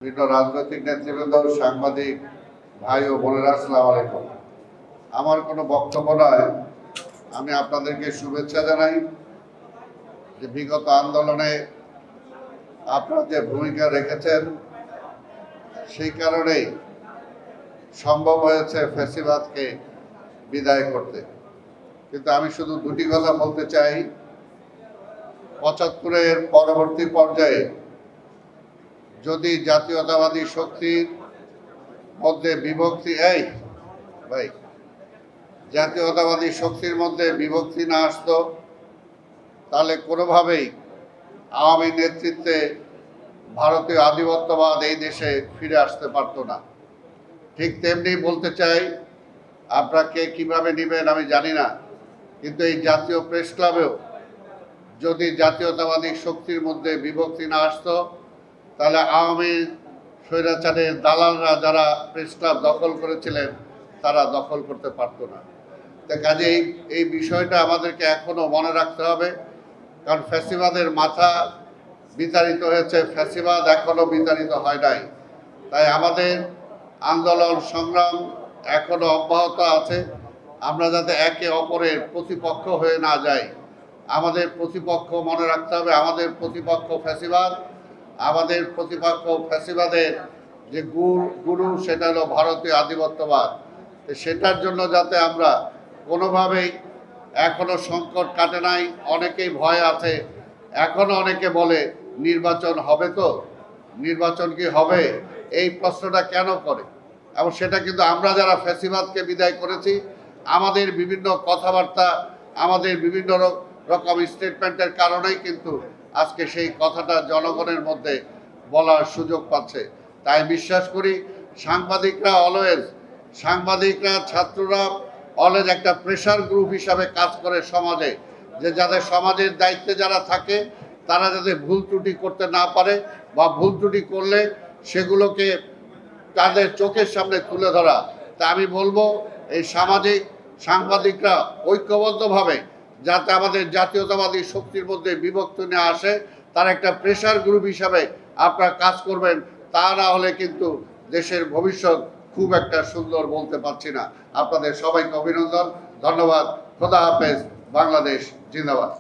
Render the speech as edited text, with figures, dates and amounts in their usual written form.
বিভিন্ন রাজনৈতিক নেতৃবৃন্দ, সাংবাদিক ভাই ও বোনেরা, আসসালামু আলাইকুম। আমার কোনো বক্তব্য নয়, আমি আপনাদেরকে শুভেচ্ছা জানাই যে বিগত আন্দোলনে আপনারা যে ভূমিকা রেখেছেন সেই কারণেই সম্ভব হয়েছে ফ্যাসিবাদকে বিদায় করতে। কিন্তু আমি শুধু দুটি কথা বলতে চাই। ৭৫-এর পরবর্তী পর্যায়ে যদি জাতীয়তাবাদী শক্তির মধ্যে জাতীয়তাবাদী শক্তির মধ্যে বিভক্তি না আসতো, তাহলে কোনোভাবেই আওয়ামী নেতৃত্বে ভারতীয় আধিপত্যবাদ এই দেশে ফিরে আসতে পারতো না। ঠিক তেমনি বলতে চাই, আপনাকে কিভাবে নেবেন আমি জানি না, কিন্তু এই জাতীয় প্রেস ক্লাবেও যদি জাতীয়তাবাদী শক্তির মধ্যে বিভক্তি না আসতো, তাহলে আওয়ামী স্বৈরাচারের দালালরা যারা প্রেস ক্লাব দখল করেছিলেন তারা দখল করতে পারতো না। তো কাজেই এই বিষয়টা আমাদেরকে এখনো মনে রাখতে হবে, কারণ ফ্যাসিবাদের মাথা বিতাড়িত হয়েছে, ফ্যাসিবাদ এখনো বিতাড়িত হয় নাই। তাই আমাদের আন্দোলন সংগ্রাম এখনো অব্যাহত আছে। আমরা যাতে একে অপরের প্রতিপক্ষ হয়ে না যাই। আমাদের প্রতিপক্ষ মনে রাখতে হবে, আমাদের প্রতিপক্ষ ফ্যাসিবাদ। আমাদের প্রতিপক্ষ ফ্যাসিবাদের যে গুরু সেটা হলো ভারতীয় আধিপত্যবাদ। সেটার জন্য যাতে আমরা কোনোভাবেই, এখনো সংকট কাটে নাই, অনেকেই ভয় আছে। এখনো অনেকে বলে নির্বাচন হবে, তো নির্বাচন কি হবে, এই প্রশ্নটা কেন করে? এবং সেটা কিন্তু আমরা যারা ফ্যাসিবাদকে বিদায় করেছি, আমাদের বিভিন্ন কথাবার্তা, আমাদের বিভিন্ন রকম স্টেটমেন্টের কারণেই কিন্তু আজকে সেই কথাটা জনগণের মধ্যে বলার সুযোগ পাচ্ছে। তাই বিশ্বাস করি সাংবাদিকরা ছাত্ররা অলওয়েজ একটা প্রেশার গ্রুপ হিসাবে কাজ করে সমাজে, যে যাদের সমাজের দায়িত্বে যারা থাকে তারা যাতে ভুল ত্রুটি করতে না পারে, বা ভুল ত্রুটি করলে সেগুলোকে তাদের চোখের সামনে তুলে ধরা। তা আমি বলবো, এই সাংবাদিকরা ঐক্যবদ্ধভাবে যাতে আমাদের জাতীয়তাবাদী শক্তির মধ্যে বিভক্তি না আসে, তার একটা প্রেশার গ্রুপ হিসাবে আপনারা কাজ করবেন। তা না হলে কিন্তু দেশের ভবিষ্যৎ খুব একটা সুন্দর বলতে পারছি না। আপনাদের সবাইকে অভিনন্দন, ধন্যবাদ। খোদা হাফেজ। বাংলাদেশ জিন্দাবাদ।